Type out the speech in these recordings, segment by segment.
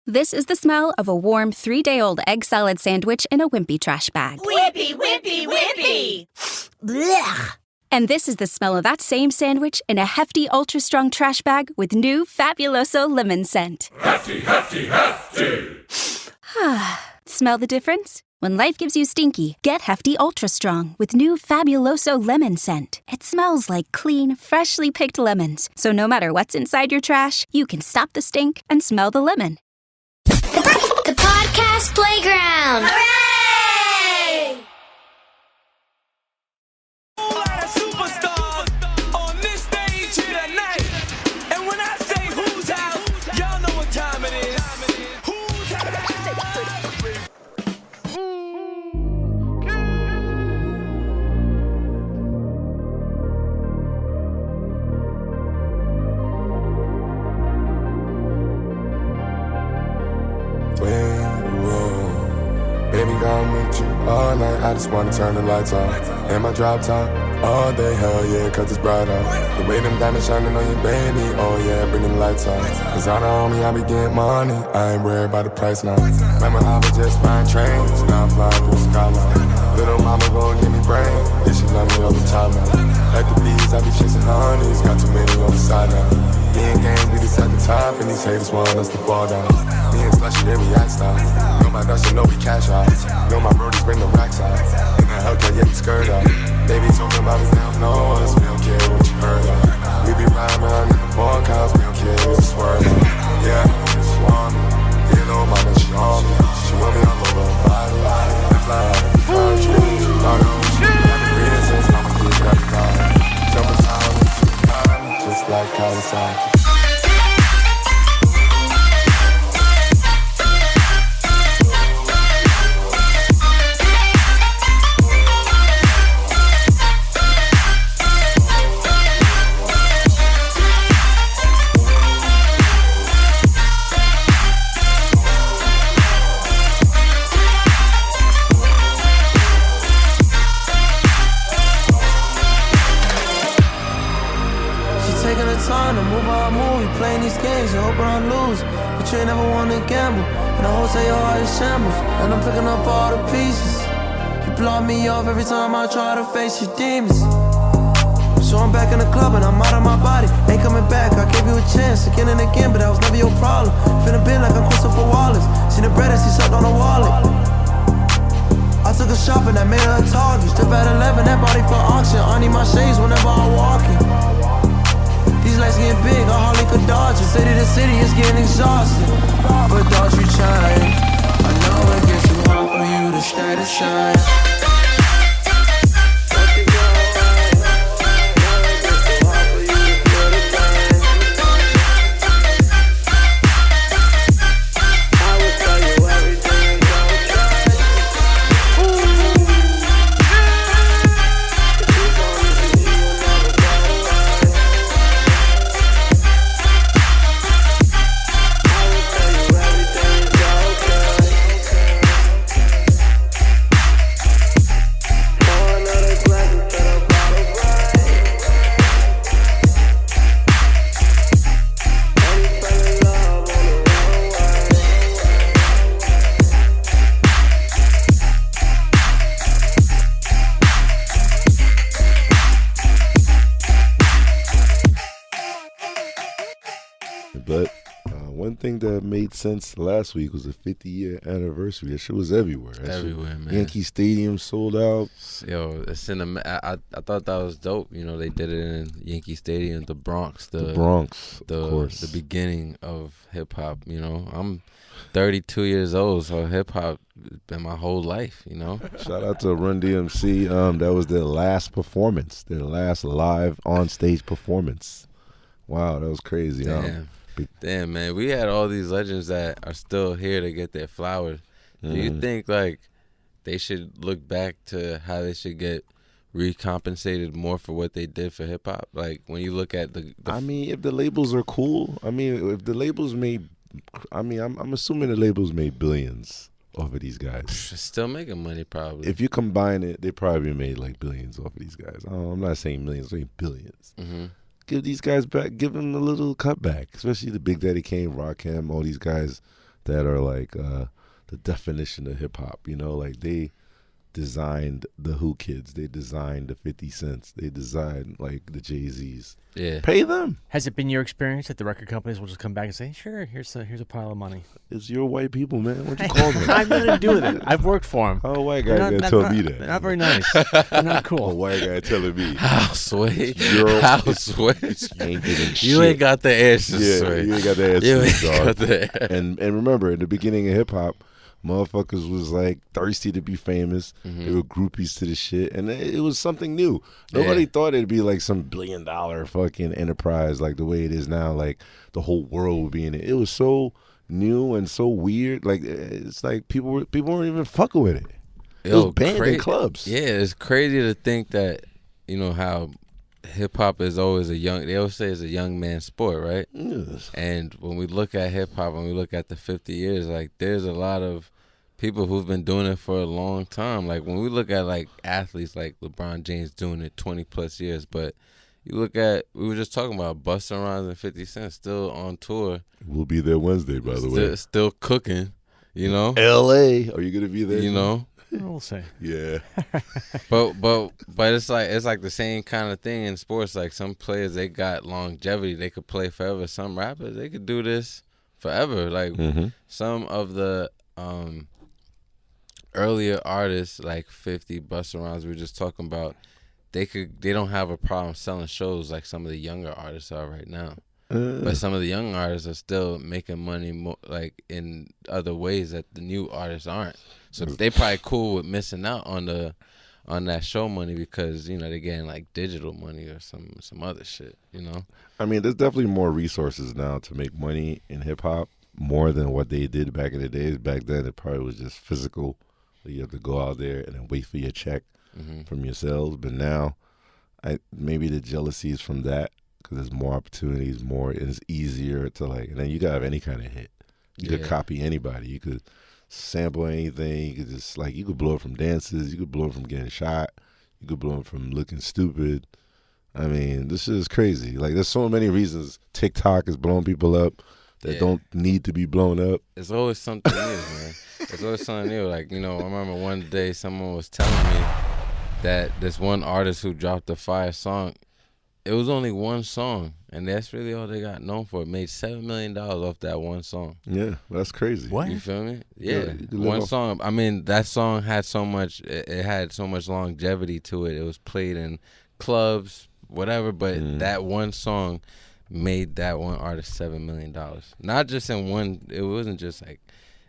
This is the smell of a warm 3-day-old egg salad sandwich in a wimpy trash bag. Wimpy, wimpy, wimpy! Blech! And this is the smell of that same sandwich in a hefty, ultra-strong trash bag with new Fabuloso lemon scent. Hefty, hefty, hefty! Smell the difference? When life gives you stinky, get Hefty Ultra Strong with new Fabuloso lemon scent. It smells like clean, freshly picked lemons. So no matter what's inside your trash, you can stop the stink and smell the lemon. The Podcast Playground! Hooray! A lot of superstars on this stage here tonight. And when I say whose house, y'all know what time it is. Whose house? Baby, I'm with you all night. I just wanna turn the lights on. In my drop top, all day, hell yeah, cause it's bright out. The way them diamonds shining on you, baby, oh yeah, bring them lights on. Cause on the homie, I be getting money, I ain't worried about the price now. Remember I was just flying trains, now I'm flying through the skyline. Little mama gon' give me brain, yeah, she love me all the time now. Like the bees, I be chasing honeys, got too many on the side now. Me and gang, we just at the top, and these haters want us to fall down. Me and Slushy, they react style. Know my nuts, you know we cash out. Know my brodies bring the racks out. And the Hellcat, yeah, we skirt out. Baby talking about us, they don't know us. We don't care what you heard of. We be riding around in the forecast, we don't care if it's swerve. Yeah, she want me. You know my nuts, she on me. She want me all over her body. And fly out of the country. Thought it was you, got the reasons. I'ma get got the car. Jumping down into the car, just like Kawasaki. You ain't never wanna gamble, and the whole say your heart is shambles. And I'm picking up all the pieces. You block me off every time I try to face your demons. So I'm back in the club and I'm out of my body. Ain't coming back, I gave you a chance again and again, but that was never your problem. Finna been like I'm Christopher Wallace. Seen the bread as he sucked on the wallet. I took a shopping that made her a target. Strip at 11, that body for auction. I need my shades whenever I'm walking. These lights getting big, I hardly could dodge it. City to city, it's getting exhausted. But don't you try it. I know it gets too hard for you to stay to shine. Thing that made sense last week was the 50-year anniversary. That shit was everywhere. Everywhere, man. Yankee Stadium sold out. Yo, it's in I thought that was dope. You know, they did it in Yankee Stadium, the Bronx. The Bronx, of course. The beginning of hip-hop, you know. I'm 32 years old, so hip-hop been my whole life, you know. Shout out to Run DMC. That was their last performance, their last live on-stage performance. Wow, that was crazy. Damn, man, we had all these legends that are still here to get their flowers. Do you think, like, they should look back to how they should get recompensated more for what they did for hip-hop? Like, when you look at I mean, if the labels are cool, I mean, if the labels made, I mean, I'm assuming the labels made billions off of these guys. Still making money, probably. If you combine it, they probably made, like, billions off of these guys. I'm not saying millions, I'm saying billions. Mm-hmm. Give these guys back, give them a little cutback, especially the Big Daddy Kane, Rakim, all these guys. that are like the definition of hip hop. You know, like they designed the Whoo kids, they designed the 50 Cents, they designed like the Jay-Z's. Yeah. Pay them. Has it been your experience that the record companies will just come back and say, "Sure, here's a pile of money"? It's your white people, man. What you call them? I've nothing to do with it. I've worked for them. How a white guy gonna tell me that? They're not very nice. They're not cool. A white guy telling me. How Sway? Europe, How it's- Sway? You ain't getting You shit. ain't got the answers, Yeah, Sway. you ain't got the You answers, ain't dog. got the And remember, in the beginning of hip hop, motherfuckers was like thirsty to be famous. They were groupies to the shit, and it was something new. Nobody thought it'd be like some $1 billion fucking enterprise like the way it is now. Like the whole world would be in it. It was so new and so weird. Like it's like people weren't even fucking with it. It was banned in clubs. Yeah, it's crazy to think that, you know, how hip hop is always they always say it's a young man's sport, right? Yes. And when we look at hip hop and we look at the 50 years, like there's a lot of people who've been doing it for a long time. Like when we look at like athletes like LeBron James doing it 20 plus years, but you look at, we were just talking about Busta Rhymes and 50 Cent still on tour. We'll be there Wednesday, by the way. Still cooking, you know? L.A. Are you gonna be there? You know? We'll say. Yeah. But it's like the same kind of thing in sports. Like some players, they got longevity. They could play forever. Some rappers, they could do this forever. Like some of the earlier artists, like 50, Busta Rhymes, we were just talking about, they don't have a problem selling shows like some of the younger artists are right now. But some of the young artists are still making money like in other ways that the new artists aren't. So they probably cool with missing out on that show money because, you know, they're getting like digital money or some other shit, you know? I mean, there's definitely more resources now to make money in hip hop, more than what they did back in the days. Back then, it probably was just physical. You have to go out there and then wait for your check from your sales. But now, maybe the jealousy is from that because there's more opportunities, it's easier to like, and then you gotta have any kind of hit. You could copy anybody. You could sample anything. You could just like, you could blow it from dances. You could blow it from getting shot. You could blow it from looking stupid. I mean, this is crazy. Like, there's so many reasons TikTok is blowing people up that don't need to be blown up. It's always something new, man. It's always something new. Like, you know, I remember one day someone was telling me that this one artist who dropped a fire song, it was only one song, and that's really all they got known for. It made $7 million off that one song. Yeah, that's crazy. What? You feel me? Yeah, Yeah, one song. I mean, that song had so much. It had so much longevity to it. It was played in clubs, whatever. But that one song made that one artist $7 million. Not just in one. It wasn't just like.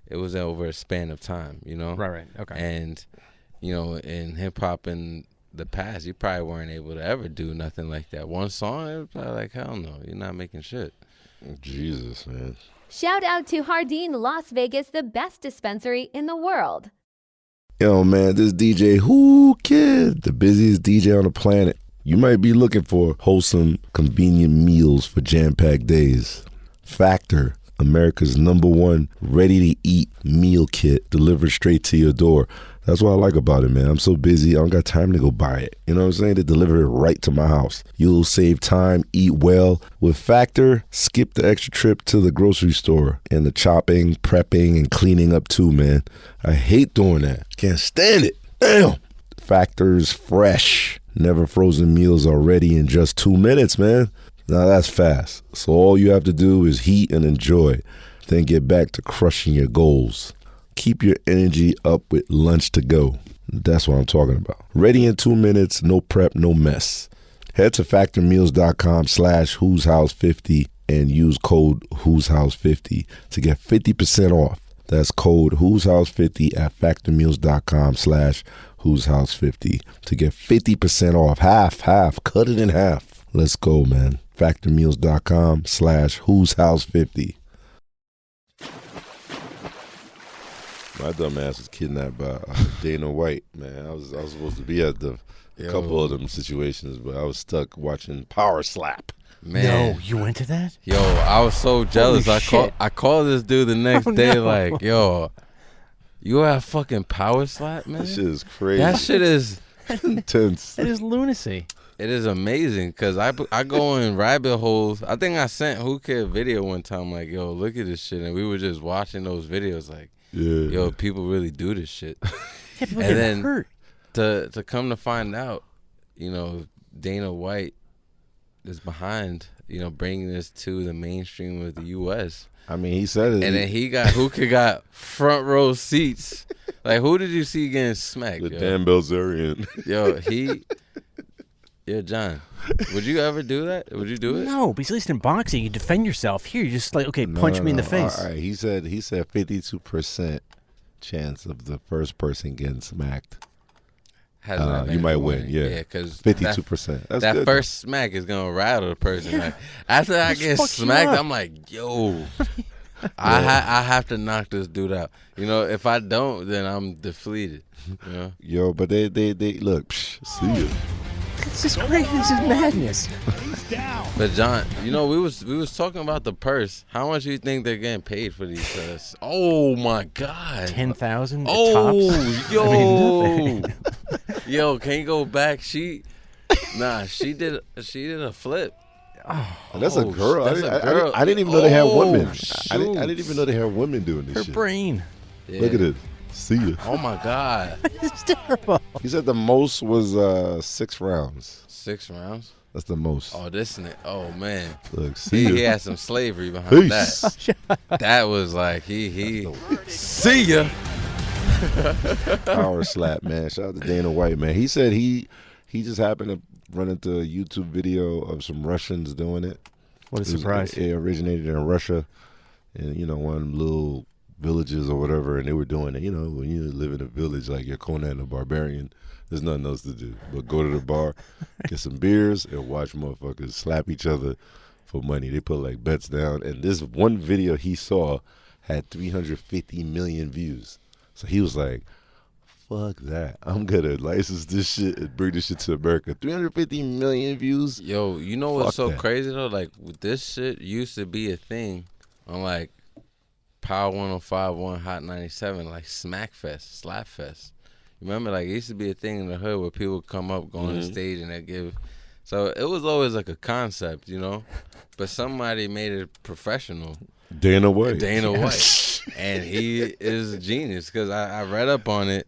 It was over a span of time. You know. Right. Okay. And, you know, in hip hop in the past, you probably weren't able to ever do nothing like that. One song, it was probably like, hell no, you're not making shit. Jesus, man. Shout out to Hardin, Las Vegas, the best dispensary in the world. Yo, man, this DJ Whoo kid, the busiest DJ on the planet. You might be looking for wholesome, convenient meals for jam-packed days. Factor, America's #1 ready-to-eat meal kit delivered straight to your door. That's what I like about it, man. I'm so busy, I don't got time to go buy it. You know what I'm saying? They deliver it right to my house. You'll save time, eat well. With Factor, skip the extra trip to the grocery store and the chopping, prepping, and cleaning up too, man. I hate doing that. Can't stand it. Damn. Factor's fresh, never frozen meals are ready in just 2 minutes, man. Now that's fast. So all you have to do is heat and enjoy, then get back to crushing your goals. Keep your energy up with lunch to go. That's what I'm talking about. Ready in 2 minutes, no prep, no mess. Head to factormeals.com/whoshouse50 and use code whoshouse50 to get 50% off. That's code whoshouse50 at factormeals.com/whoshouse50 to get 50% off. Half, cut it in half. Let's go, man. factormeals.com/whoshouse50. My dumb ass was kidnapped by Dana White, man. I was supposed to be at a couple of them situations, but I was stuck watching Power Slap. Man. No, you went to that? Yo, I was so jealous. Holy I called this dude the next day no. like, yo, you have fucking Power Slap, man? That shit is crazy. That shit is intense. That is lunacy. It is amazing because I go in rabbit holes. I think I sent Whoo Kid a video one time like, yo, look at this shit. And we were just watching those videos like, yo, people really do this shit. Yeah, people and get then hurt. to come to find out, Dana White is behind, bringing this to the mainstream of the U.S. I mean, he said it. And then Whoo Kid got front row seats. Like, who did you see getting smacked? The Dan Bilzerian. Yo, John, would you ever do that? Would you do it? No, because at least in boxing, you defend yourself. Here, you're just like, okay, punch me in the face. All right, he said 52% chance of the first person getting smacked. You might win, yeah. Because 52%. That good. first smack is gonna rattle the person. Like, after I get smacked, I'm like, yo, I have to knock this dude out. If I don't, then I'm deflated. Yo, but they look. See you. This is crazy. This is madness. But John, we was talking about the purse. How much do you think they're getting paid for these tests? Oh my God, 10,000. Oh, tops? yo, yo, can you go back? She did a flip. Oh, that's a girl. That's a girl. I didn't even know they had women. Shoot. I didn't even know they had women doing this Her shit. brain. Yeah. Look at it. See ya. Oh my God. It's terrible. He said the most was 6 rounds. 6 rounds? That's the most. Oh, oh man. Look, see ya. He had some slavery behind Peace. that. That was like he see ya. Power slap, man. Shout out to Dana White, man. He said he just happened to run into a YouTube video of some Russians doing it. What a surprise. It originated in Russia, and one of them little villages or whatever, and they were doing it. When you live in a village like you're Conan the Barbarian, there's nothing else to do but go to the bar, get some beers, and watch motherfuckers slap each other for money. They put like bets down, and this one video he saw had 350 million views. So he was like, fuck that. I'm gonna license this shit and bring this shit to America. 350 million views? Yo, you know what's Fuck so that. crazy though? Like, this shit used to be a thing on like Power 105.1, Hot 97, like Smack Fest, Slap Fest. Remember, like, it used to be a thing in the hood where people would come up, go on the stage, and they give. So it was always like a concept, but somebody made it professional. Dana White. Dana White. And he is a genius because I read up on it,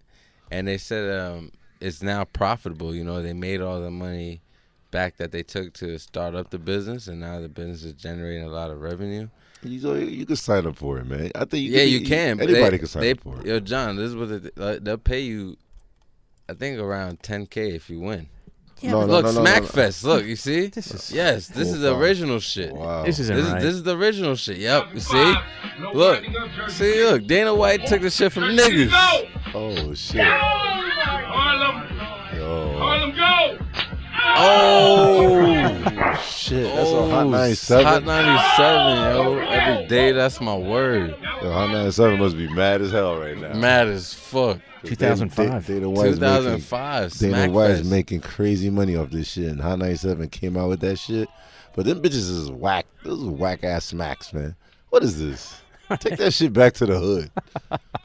and they said it's now profitable. They made all the money back that they took to start up the business, and now the business is generating a lot of revenue. You can sign up for it, man. I think you can. Anybody can sign up for it. Yo, John, this is what they'll pay you. I think around $10K if you win. Yeah, Look, Smackfest. Look, you see? This is this is the original shit. Wow. This isn't right. This is the original shit. Yep. You see? Look. Dana White took the shit from niggas. Oh shit. Harlem, go! Oh shit. That's a Hot 97. Hot 97, yo. Every day, that's my word. Yo, Hot 97 must be mad as hell right now. Mad as fuck. 2005. Dana White's 2005. Dana White's Smackfest. making crazy money off this shit, and Hot 97 came out with that shit. But them bitches is whack. Those are whack ass smacks, man. What is this? Take that shit back to the hood.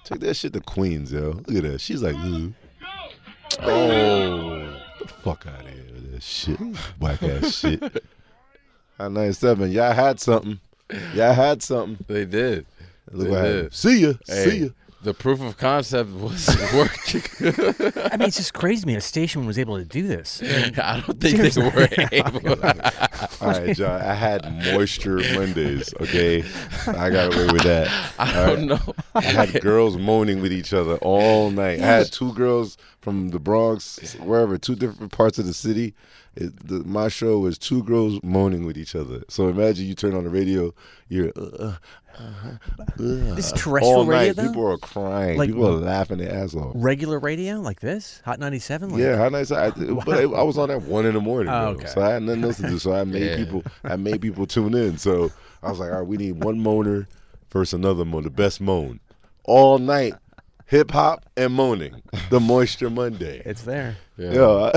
Take that shit to Queens, yo. Look at that. She's like, ooh. Oh, the fuck out of here with that shit. Whack ass shit. Hot 97, y'all had something. They did. Look They what did. happened. See ya. Hey, See ya. The proof of concept was working. I mean, it's just crazy to me a station was able to do this. I don't think they were able. All right, John. I had moisture Mondays, okay? I got away with that. I don't know. I had girls moaning with each other all night. I had 2 girls from the Bronx, wherever, 2 different parts of the city. My show was 2 girls moaning with each other. So imagine you turn on the radio, you're This is terrestrial all night. radio, though? People are crying. Like- People are laughing their ass off. Regular radio like this? Hot 97? Like, Yeah, how nice. But I was on at 1 in the morning, Oh, though, okay. so I had nothing else to do. So I made people tune in. So I was like, all right, we need one moaner versus another moaner, the best moan, all night, hip hop and moaning, the Moisture Monday. It's there. Yeah.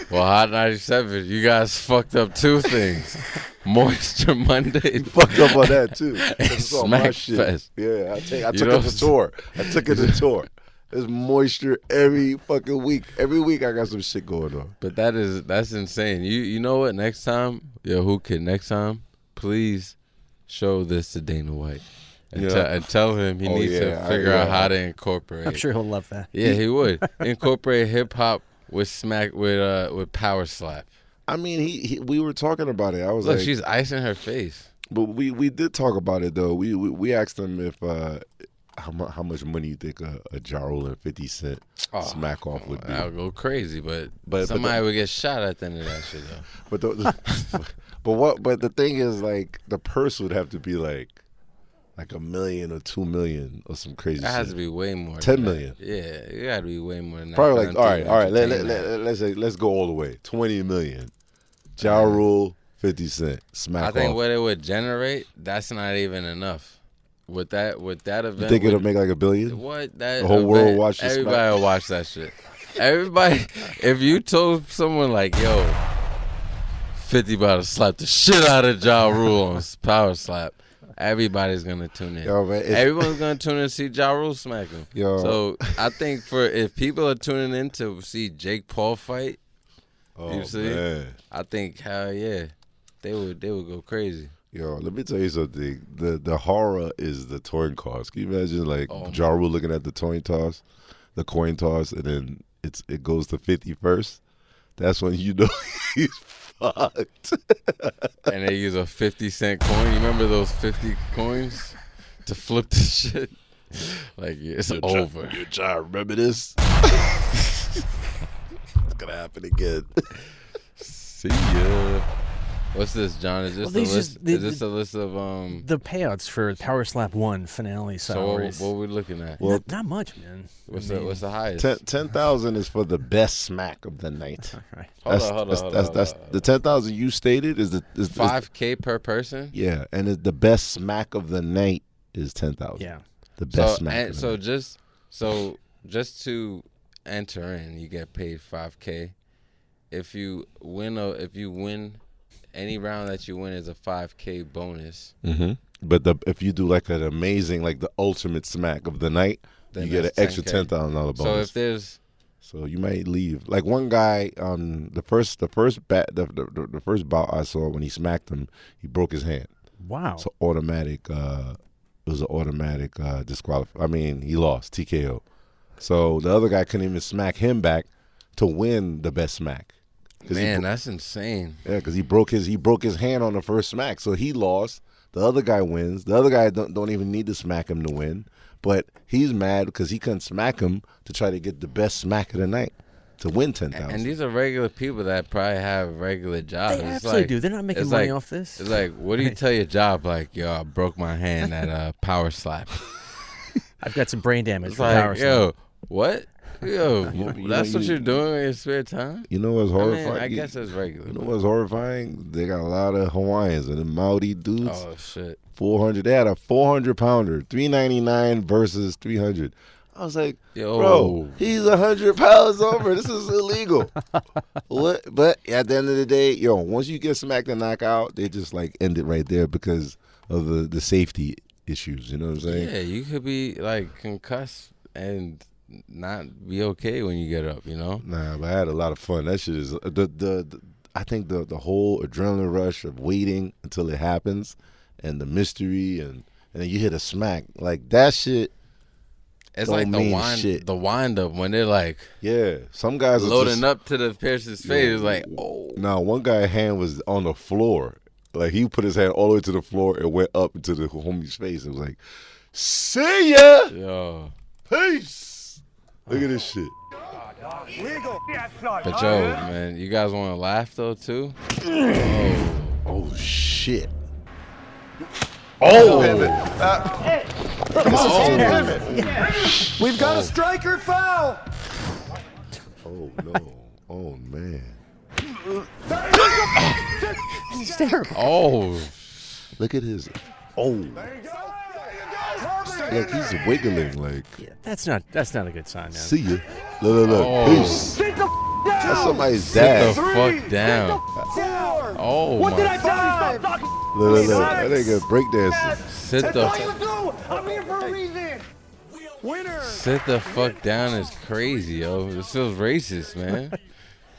Well, Hot 97, you guys fucked up 2 things. Moisture Monday. Fucked up on that too. And This is all my Smack shit. Fest. Yeah, I took know- it to tour. I took it to tour. There's moisture every fucking week. Every week I got some shit going on. But that's insane. You know what? Next time, Who Kid, next time, please show this to Dana White. And tell him he needs to figure out how to incorporate. I'm sure he'll love that. Yeah, he would. Incorporate hip hop with power slap. I mean, we were talking about it. I was Look, like, she's icing her face. But we did talk about it though. We asked him if how much money you think a Jarule and 50 Cent smack off would be. I'll go crazy, but somebody would get shot at the end of that shit though. But the thing is, like, the purse would have to be like $1 million or $2 million or some crazy shit. It has to be way more. 10 million. Yeah, it got to be way more than that. Probably like, all right. Let's go all the way. 20 million. Jarule, 50 Cent, smack off. I think what it would generate, that's not even enough. With that event, you think it'll make like $1 billion? What that the whole event, world watch this? Everybody will watch that shit. Everybody, if you told someone like, yo, 50 about to slap the shit out of Jarule on power slap, everybody's gonna tune in. Yo, man, everyone's gonna tune in to see Jarule smack him. Yo. So I think if people are tuning in to see Jake Paul fight, you see, man. I think hell yeah, they would go crazy. Yo, let me tell you something. The horror is the coin toss. Can you imagine like Jarule looking at the coin toss, and then it goes to 50 first? That's when you know he's fucked. And they use a 50-cent coin. You remember those 50 coins to flip the shit? Like it's over. You try to remember this? It's gonna happen again. See ya. What's this, John? Is this a list? Is this a list of the payouts for Power Slap 1 finale salaries? So what are we looking at? Well, not much, man. What's the highest? 10,000 is for the best smack of the night. Right. Hold on. That's the 10,000 you stated is $5K per person. Yeah, and the best smack of the night is 10,000. Yeah, the best smack. Just to enter in, you get paid $5K. If you win. Any round that you win is a $5K bonus. Mm-hmm. But if you do like an amazing, like the ultimate smack of the night, then you get an extra $10,000 bonus. So if there's, you might leave. Like one guy, the first bout I saw when he smacked him, he broke his hand. Wow. So automatic. It was an automatic disqualification. I mean, he lost TKO. So the other guy couldn't even smack him back to win the best smack. Man, that's insane. Yeah, because he broke his hand on the first smack, so he lost. The other guy wins. The other guy don't even need to smack him to win, but he's mad because he couldn't smack him to try to get the best smack of the night to win 10,000. And these are regular people that probably have regular jobs. They absolutely do. They're not making money off this. It's like, what do you tell your job? Like, yo, I broke my hand at power slap. I've got some brain damage. It's from like, power slap. yo, what? Yo, that's what you're doing in your spare time? You know what's horrifying? I guess it's regular. You know what's horrifying? They got a lot of Hawaiians and the Maori dudes. Oh, shit. 400. They had a 400-pounder, $399 versus 300. I was like, yo, bro, he's 100 pounds over. This is illegal. What? But at the end of the day, once you get smacked and knocked out, they just like end it right there because of the safety issues. You know what I'm saying? Yeah, you could be like concussed and not be okay when you get up, you know? Nah, but I had a lot of fun. That shit is I think the whole adrenaline rush of waiting until it happens and the mystery and then you hit a smack. Like that shit. It's like the wind up when they're like, yeah, some guys are loading up to the person's face. It's like, oh. Now one guy's hand was on the floor. Like he put his hand all the way to the floor and went up into the homie's face. It was like, see ya. Yo. Peace. Look at this shit. But yo, man, you guys want to laugh though too? Oh shit. Oh, we've got a striker foul. Oh no. Oh man. It's terrible. Oh. Look at his. Oh. Like he's wiggling like. Yeah, that's not a good sign, man. See ya. Look. Oh. Peace. That's somebody's dad. Sit the fuck down. Oh what my. did I tell you? Stop talking. Look. That nigga breakdancing. Sit the. I'm here for a reason. Winner. Sit the fuck down is crazy, yo. This feels racist, man.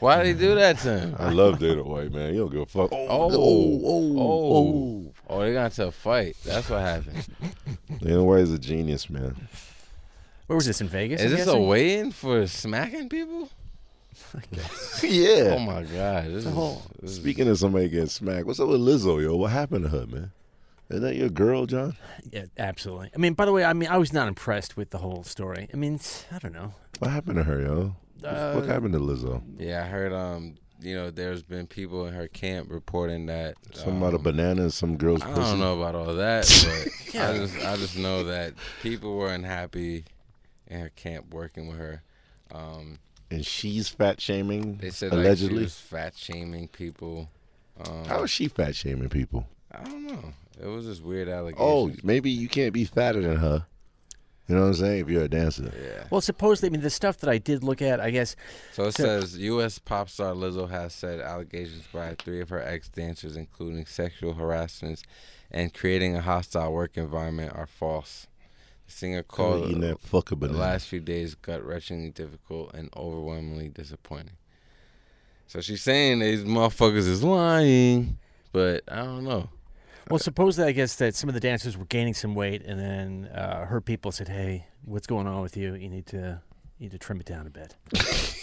Why they do that to him? I love Dana White, man. You don't give a fuck. Oh, they got into a fight. That's what happened. Dana White is a genius, man. Where was this, in Vegas? Is I'm this guessing? a weigh-in for smacking people? Yeah. Oh my God. This is Speaking of somebody getting smacked, what's up with Lizzo, yo? What happened to her, man? Isn't that your girl, John? Yeah, absolutely. I mean, by the way, I was not impressed with the whole story. I mean, I don't know. What happened to her, yo? What happened to Lizzo? Yeah, I heard. There's been people in her camp reporting that Something about a banana and some girl's I pussy. don't know about all that, but I just know that people were unhappy in her camp working with her. And she's fat shaming. They said allegedly. like she was fat shaming people. How is she fat shaming people? I don't know. It was just weird allegations. Oh, maybe you can't be fatter than her. You know what I'm saying? If you're a dancer. Yeah. Well, supposedly, I mean, the stuff that I did look at, I guess. So it says U.S. pop star Lizzo has said allegations by 3 of her ex-dancers, including sexual harassments and creating a hostile work environment, are false. The singer called eating that fucking the banana. last few days gut-wrenchingly difficult and overwhelmingly disappointing. So she's saying these motherfuckers is lying, but I don't know. Well, supposedly, I guess that some of the dancers were gaining some weight, and then her people said, "Hey, what's going on with you? You need to trim it down a bit."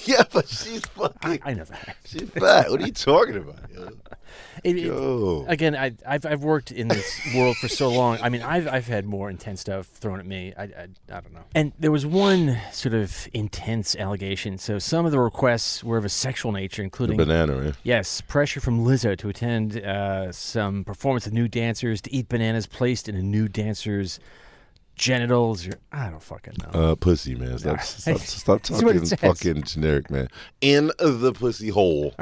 Yeah, but she's fucking. I know that. She's fat. What are you talking about? Yo? Again, I've worked in this world for so long. I mean, I've had more intense stuff thrown at me. I don't know. And there was one sort of intense allegation. So some of the requests were of a sexual nature, including The banana, right? Yes, pressure from Lizzo to attend some performance of new dancers, to eat bananas placed in a new dancer's genitals. I don't fucking know. Pussy, man. Stop That's what talking it says. fucking generic, man. In the pussy hole.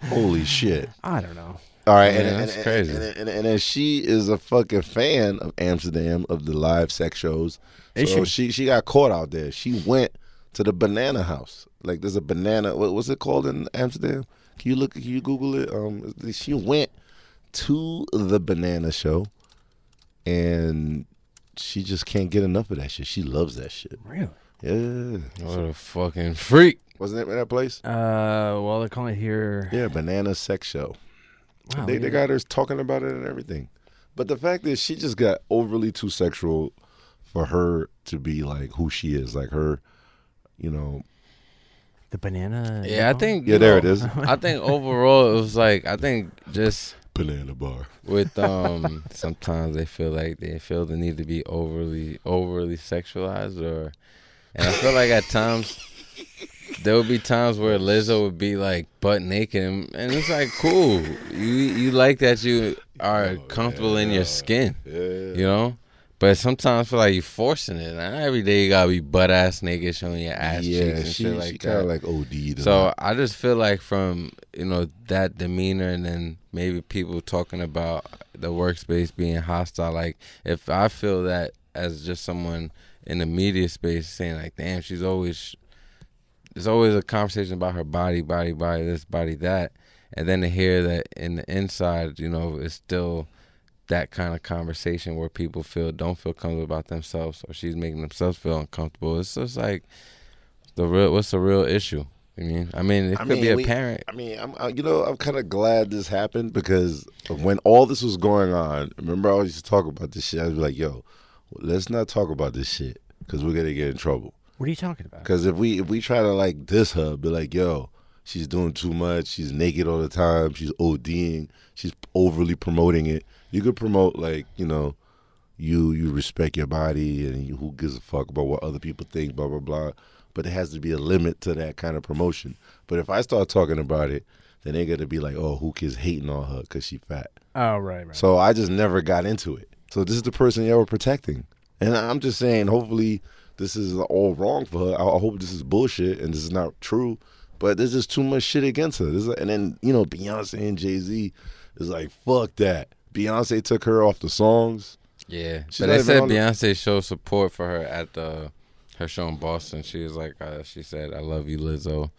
Holy shit. I don't know. All right, Yeah, and that's crazy. And then she is a fucking fan of Amsterdam, of the live sex shows. Is So she got caught out there. She went to the banana house. Like there's a banana. What's it called in Amsterdam? Can you Google it? She went to the banana show, and she just can't get enough of that shit. She loves that shit. Really? Yeah. What a fucking freak. Wasn't it that place? Well, they're calling it here. Yeah, banana sex show. Wow, They got her talking about it and everything. But the fact is, she just got overly too sexual for her to be like who she is. Like her, you know. The banana. Yeah, I think. Yeah, there it is. I think overall it was like, I think just banana bar. With sometimes they feel the need to be overly sexualized, and I feel like at times there would be times where Lizzo would be like butt naked, and it's like cool. You like that you are comfortable in your skin, you know. But sometimes I feel like you're forcing it. Not every day you gotta be butt ass naked, showing your ass cheeks and shit like she that. kind of like OD'd. So I just feel like from that demeanor, and then maybe people talking about the workspace being hostile. Like if I feel that as just someone in the media space saying like, damn, there's always a conversation about her body, this, body, that, and then to hear that in the inside, it's still that kind of conversation where people don't feel comfortable about themselves, or she's making themselves feel uncomfortable. It's just like what's the real issue? It could be apparent. I'm kind of glad this happened, because when all this was going on, remember I used to talk about this shit. I was like, yo, let's not talk about this shit, because we're gonna get in trouble. What are you talking about? Because if we try to like diss her, be like, yo, she's doing too much, she's naked all the time, she's ODing, she's overly promoting it. You could promote like, you respect your body, and who gives a fuck about what other people think, blah, blah, blah. But there has to be a limit to that kind of promotion. But if I start talking about it, then they're going to be like, oh, who kids hating on her because she fat. Oh, right. So I just never got into it. So this is the person y'all were protecting. And I'm just saying, hopefully this is all wrong for her. I hope this is bullshit and this is not true. But there's just too much shit against her. And then, Beyonce and Jay-Z is like, fuck that. Beyonce took her off the songs. Yeah. She's But they said Beyonce showed support for her at her show in Boston. She was like, she said, I love you, Lizzo.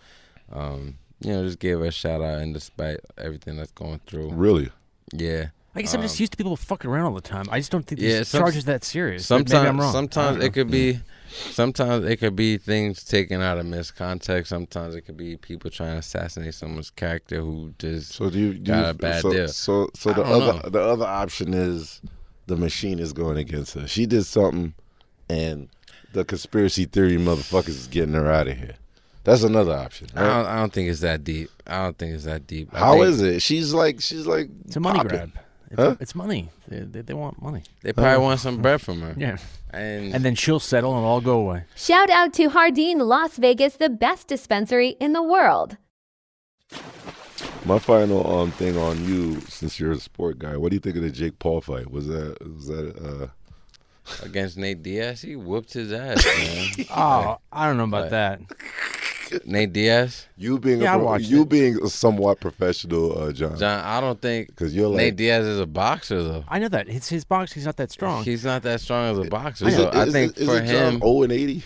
Just gave her a shout out, and despite everything that's going through. Really? Yeah. I guess I'm just used to people fucking around all the time. I just don't think Yeah, these charges that serious. Sometimes, Maybe I'm wrong. Sometimes it could be, sometimes it could be things taken out of miscontext. Sometimes it could be people trying to assassinate someone's character who just got a bad deal. So the other option is the machine is going against her. She did something, and the conspiracy theory motherfuckers is getting her out of here. That's another option. Right? I don't think it's that deep. How is it? She's like it's a money grab. It's money. They want money. They probably want some bread from her. Yeah. And then she'll settle and it'll all go away. Shout out to Hardin, Las Vegas, the best dispensary in the world. My final thing on you, since you're a sport guy, what do you think of the Jake Paul fight? Was that against Nate Diaz? He whooped his ass, man. Oh, I don't know about that. Nate Diaz? You being a somewhat professional, John. John, I don't think because you're like, Nate Diaz is a boxer though. I know that. It's his box. He's not that strong. He's not that strong as a boxer. So I think for him, 0-80.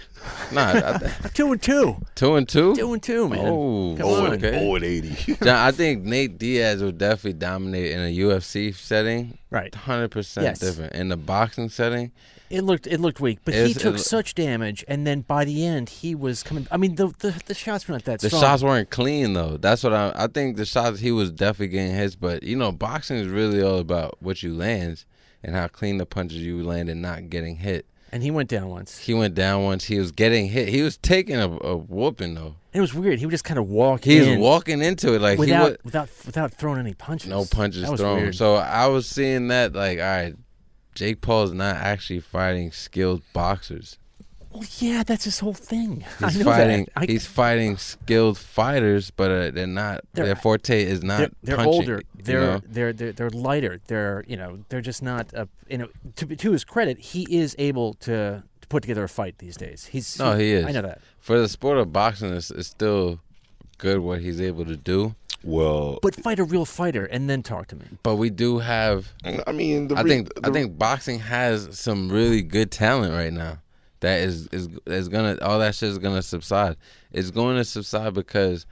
Nah, 2-2. 2-2. 2-2, man. Oh, come on. Okay. 0-80. John, I think Nate Diaz would definitely dominate in a UFC setting. Right. 100% different. In the boxing setting, it looked weak, but he took such damage, and then by the end he was coming. I mean, the shots were not that strong. The shots weren't clean though. That's what I think. The shots he was definitely getting hits, but boxing is really all about what you land and how clean the punches you land and not getting hit. And he went down once. He was getting hit. He was taking a whooping though. It was weird. He would just kind of walk in. He was walking into it like without throwing any punches. No punches thrown. Weird. So I was seeing that like, all right, Jake Paul's not actually fighting skilled boxers. Well, yeah, that's his whole thing. He's fighting skilled fighters, but they're not. Their forte is not. They're punching, older. They're lighter. They're just not. To his credit, he is able to put together a fight these days. He is. I know that. For the sport of boxing, it's still good what he's able to do. Well, but fight a real fighter and then talk to me. But we do have. I mean, I think boxing has some really good talent right now. That is gonna, all that shit is gonna subside. It's going to subside because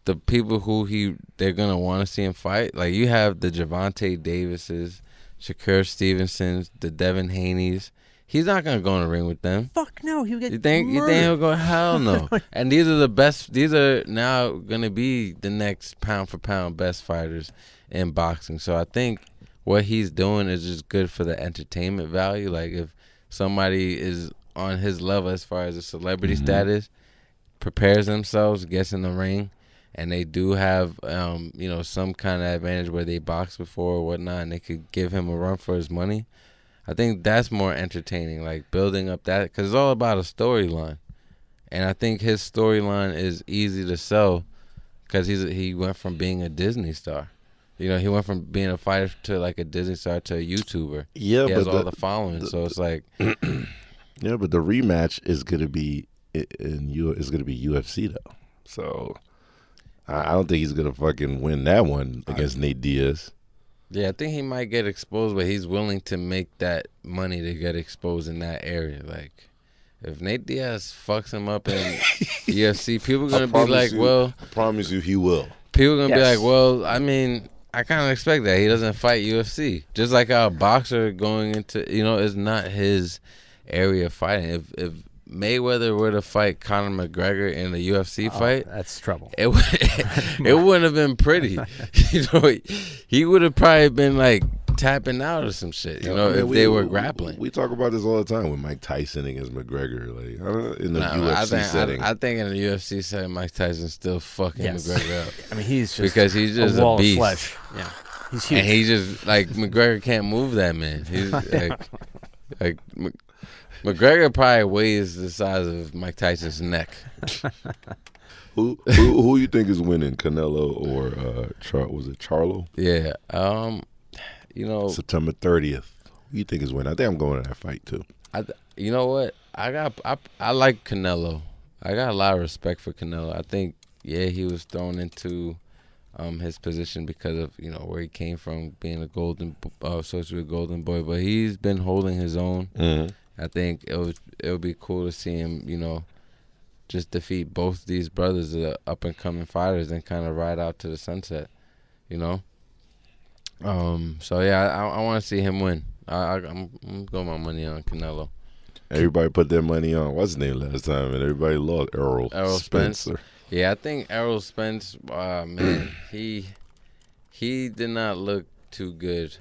the people who they're gonna want to see him fight, like you have the Gervonta Davises, Shakur Stevensons, the Devin Haney's. He's not gonna go in the ring with them. Fuck no, he'll get. You think he'll go? Hell no. And these are the best. These are now gonna be the next pound for pound best fighters in boxing. So I think what he's doing is just good for the entertainment value. Like if somebody is on his level as far as a celebrity status, prepares themselves, gets in the ring, and they do have some kind of advantage where they boxed before or whatnot, and they could give him a run for his money. I think that's more entertaining, like building up that, because it's all about a storyline. And I think his storyline is easy to sell because he went from being a Disney star. He went from being a fighter to like a Disney star to a YouTuber. Yeah, he has all the following, so it's like... Yeah, but the rematch is gonna be UFC though. So I don't think he's gonna fucking win that one against Nate Diaz. Yeah, I think he might get exposed, but he's willing to make that money to get exposed in that area. Like, if Nate Diaz fucks him up in UFC, people are gonna be like, "Well," I promise you, he will. People are gonna be like, "Well, I mean, I kind of expect that he doesn't fight UFC." Just like how a boxer going into, is not his area of fighting. If Mayweather were to fight Conor McGregor in a UFC fight, that's trouble. It wouldn't have been pretty. He would have probably been like tapping out or some shit. If they were grappling. We talk about this all the time with Mike Tyson against McGregor, like in the UFC setting. I think in the UFC setting, Mike Tyson still fucking McGregor up. I mean, he's just because he's just a wall a beast. Of flesh. Yeah, he's huge. And he just like McGregor can't move that man. He's like McGregor probably weighs the size of Mike Tyson's neck. Who you think is winning, Canelo or Charlo? Yeah, September 30th. Who you think is winning? I think I'm going to that fight too. You know what? I like Canelo. I got a lot of respect for Canelo. I think he was thrown into his position because of where he came from, being a associated with Golden Boy, but he's been holding his own. Mm-hmm. I think it would be cool to see him, just defeat both these brothers, the up and coming fighters, and kind of ride out to the sunset, So yeah, I want to see him win. I'm going my money on Canelo. Everybody put their money on what's his name last time, and everybody lost. Errol Spencer. Yeah, I think Errol Spence. Man, he did not look too good.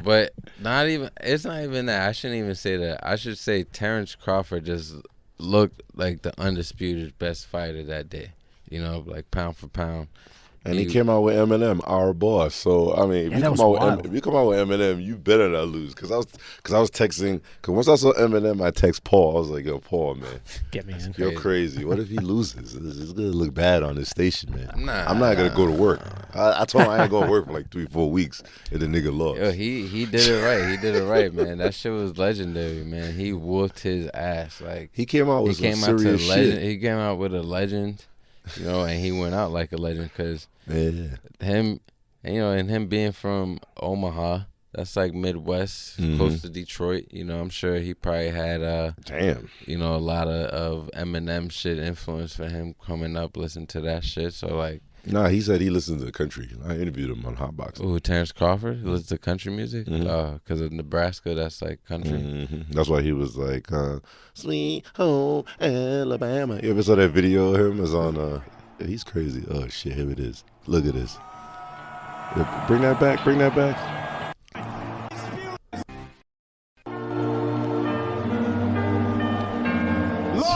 But not even. It's not even that. I shouldn't even say that. I should say Terrence Crawford just looked like the undisputed best fighter that day. Like pound for pound. And he came out with Eminem, our boss. So I mean, if you come out with Eminem, you better not lose. Because I was texting. Because once I saw Eminem, I text Paul. I was like, "Yo, Paul, man, get me in. You're crazy. What if he loses? It's gonna look bad on this station, man. I'm not gonna go to work. I told him I ain't gonna work for like 3-4 weeks, and the nigga lost. Yo, he did it right. He did it right, man. That shit was legendary, man. He whooped his ass. Like he came out with some serious shit. He came out with a legend. And he went out like a legend because him, and him being from Omaha, that's like Midwest, close to Detroit. I'm sure he probably had a lot of Eminem shit influence for him coming up, listening to that shit. So like, nah, he said he listens to country. I interviewed him on Hotbox. Ooh, Terrence Crawford? He listens to country music? Because of Nebraska, that's like country. That's why he was like, Sweet Home Alabama. You ever saw that video of him? It's on, he's crazy. Oh, shit, here it is. Look at this. Bring that back.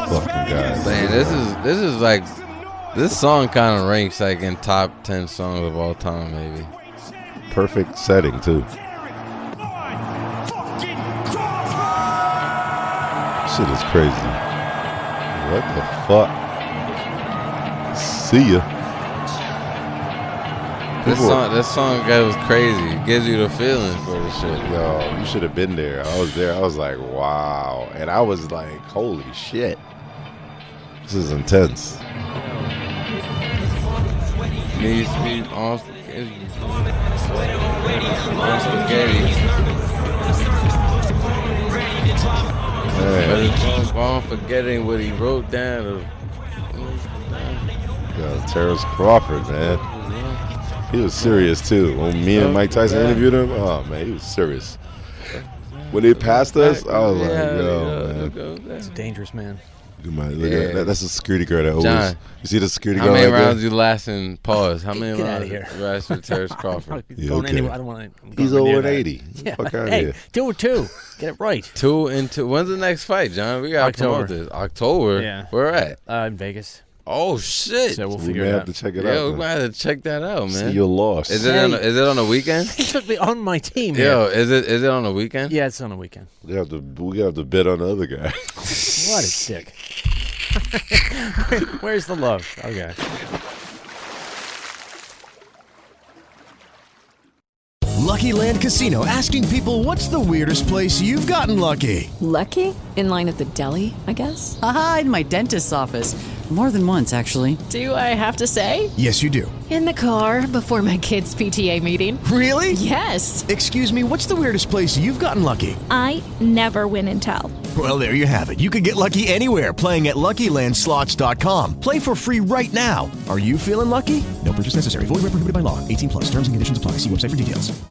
Fucking guys. Man, this is like... This song kind of ranks like in top 10 songs of all time, maybe. Perfect setting too. Shit is crazy. What the fuck? See ya. This song goes crazy. It gives you the feeling for the shit. Yo, you should have been there. I was there. I was like, wow. And I was like, holy shit. This is intense. Needs to be on spaghetti. On spaghetti. But on forgetting what he wrote down. Yo, Terrence Crawford, man. He was serious too. When me and Mike Tyson interviewed him, oh man, he was serious. When they passed us, I was like, yo, man. It's a dangerous man. Look at that. That's a security guard that always. John, you see the security guard? How many right rounds there? you lasting? Pause. How many Get rounds? Out of here. Rounds for Terrence Crawford? Going anywhere. I don't want to. He's over 80. Yeah. Fuck out of Hey, here. 2-2. Get it right. 2-2. When's the next fight, John? We got to promote this. October. Yeah. Where at? In Vegas. Oh shit! So we'll We figure may it have out. to check it Yeah, out. we might have to check that out, man. See your loss. Is it on a weekend? He took me on my team. Yo, is it on a weekend? Yeah, it's on a weekend. We have to bet on the other guy. What a dick. Where's the love? Okay. Lucky Land Casino asking people, what's the weirdest place you've gotten lucky? Lucky? In line at the deli, I guess? Aha, in my dentist's office. More than once, actually. Do I have to say? Yes, you do. In the car before my kids' PTA meeting. Really? Yes. Excuse me, what's the weirdest place you've gotten lucky? I never win and tell. Well, there you have it. You can get lucky anywhere, playing at LuckyLandSlots.com. Play for free right now. Are you feeling lucky? No purchase necessary. Void where prohibited by law. 18+. Terms and conditions apply. See website for details.